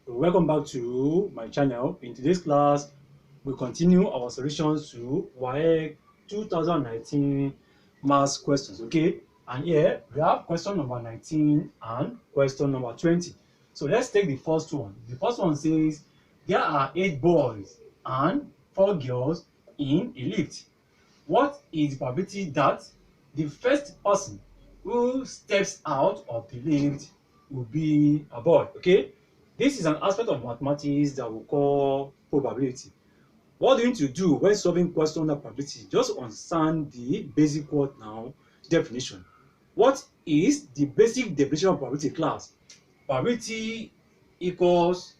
Welcome back to my channel. In today's class, we continue our solutions to waec 2019 maths questions. Okay, and here we have question number 19 and question number 20. So let's take the first one. The first one says there are 8 boys and 4 girls in a lift. What is the probability that the first person who steps out of the lift will be a boy? Okay, this is an aspect of mathematics that we call probability. What do you need to do when solving question under probability? Just understand the basic word now definition. What is the basic definition of probability, class? Probability equals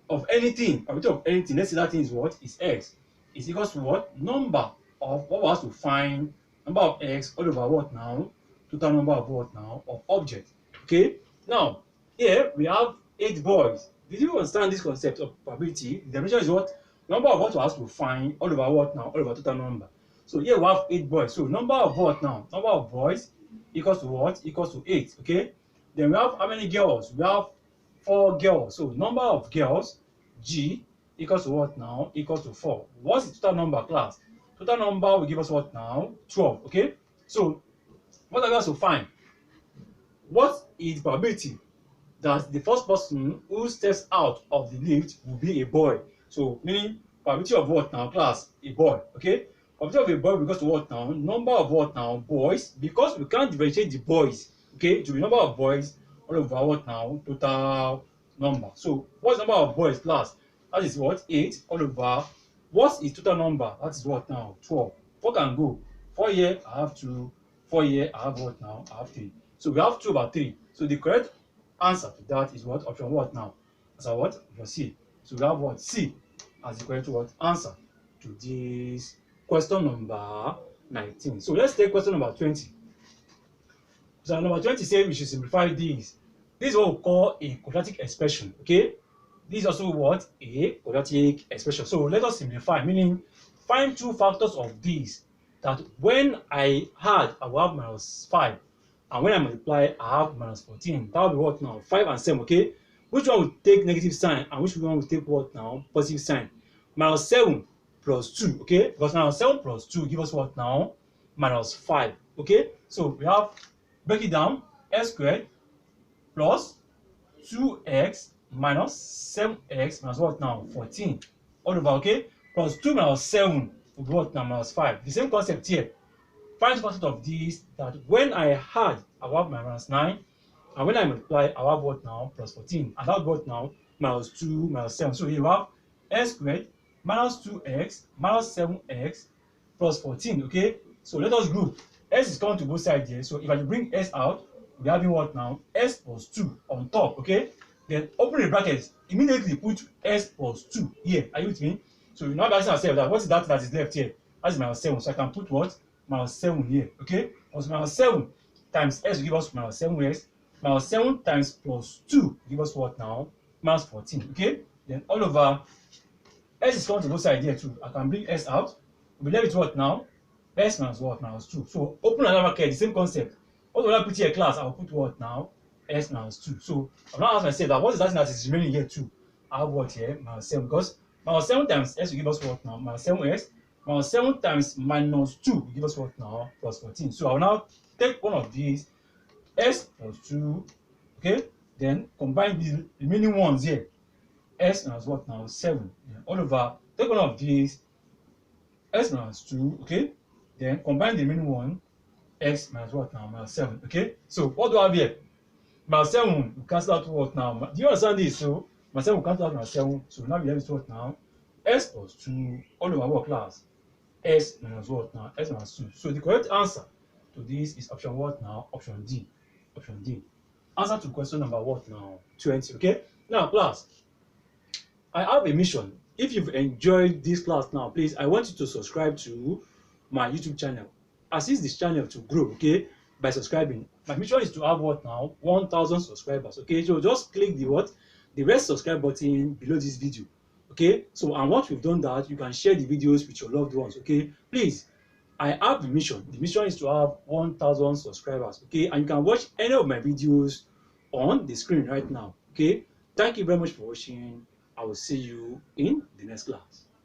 of anything. Probability of anything. Let's say that thing is what? Is x. Is equals to what? Number of what we have to find. Number of x all over what now? Total number of what now? Of objects. Okay. Now here we have 8 boys. Did you understand this concept of probability? The definition is what? Number of what we have to find all over what now? All over total number. So here we have 8 boys. So number of what now? Number of boys equals to what? Equals to 8. Okay. Then we have how many girls? We have 4 girls. So number of girls, G, equals to what now? Equals to 4. What's the total number, class? Total number will give us what now? 12. Okay. So what are we going to find? What is the probability that the first person who steps out of the lift will be a boy? So meaning probability of what now, class? A boy. Okay. Probability of a boy because to what now? Number of what now? Boys. Because we can't differentiate the boys. Okay. To the number of boys all over what now? Total number. So what's the number of boys, class? That is what? 8 all over. What is total number? That is what now? 12. 4 can go. 4 here I have 2. 4 here I have what now? I have 3. So we have 2 over 3. So the correct answer to that is what? Option what now? Answer what? Option C. So we have what? C as the correct what? Answer to this question number 19. So let's take question number 20. So number 20 says we should simplify this. This is what we call a quadratic expression. Okay. This is also what? A quadratic expression. So let us simplify, meaning find 2 factors of this that when I add, I will have minus 5. And when I multiply, I have minus 14. That will be what now? 5 and 7. Okay. Which one will take negative sign and which one will take what now? Positive sign. Minus 7 plus 2. Okay. Because minus 7 plus 2 give us what now? Minus 5. Okay. So we have, break it down, x squared plus 2x minus 7x minus what now? 14 all over. Okay. Plus 2 minus 7 will be what now? Minus 5. The same concept here. Find the concept of this that when I add, I will have minus 9, and when I multiply, I will have what now? Plus 14. And that what now? Minus 2 minus 7. So you have x squared minus 2x minus 7x plus 14. Okay. So let us group. S is coming to both sides here. So if I bring s out, we're having what now? S plus 2 on top. Okay. Then open the brackets. Immediately put s plus 2 here. Are you with me? So you now asking ourselves that what is that is left here? That is minus 7. So I can put what? Minus 7 here. Okay. Because minus 7 times s will give us minus 7s. Minus 7 times plus 2 give us what now? Minus 14. Okay. Then all over s is coming to both sides here too. I can bring s out. We'll be left with what now? S minus what? Minus 2. So open another bracket, the same concept. What will I put here, class? I'll put what now? S minus 2. So I'll now ask myself that what is that thing that is remaining here too? I have what here? Minus 7. Because minus 7 times s will give us what now? Minus 7s. Minus 7 times minus 2 will give us what now? Plus 14. So I will now take one of these, s plus 2. Okay. Then combine the remaining ones here. S minus what now? 7. Yeah. All over. Take one of these, s minus 2. Okay. Then combine the remaining one, x minus what now? Minus 7. Okay. So what do I have here? Minus 7 will cancel out what now? Do you understand this? So minus 7 will cancel out minus 7. So now we have this what now? S plus 2 all over what, class? S minus what now? S minus 2. So the correct answer to this is option what now? Option D. Option D. Answer to question number what now? 20. Okay. Now, class, I have a mission. If you've enjoyed this class now, please, I want you to subscribe to my YouTube channel. Assist this channel to grow, okay, by subscribing. My mission is to have what now? 1,000 subscribers. Okay. So just click the what? The red subscribe button below this video. Okay. So and once we've done that, you can share the videos with your loved ones. Okay. Please, I have the mission. The mission is to have 1,000 subscribers. Okay. And you can watch any of my videos on the screen right now. Okay. Thank you very much for watching. I will see you in the next class.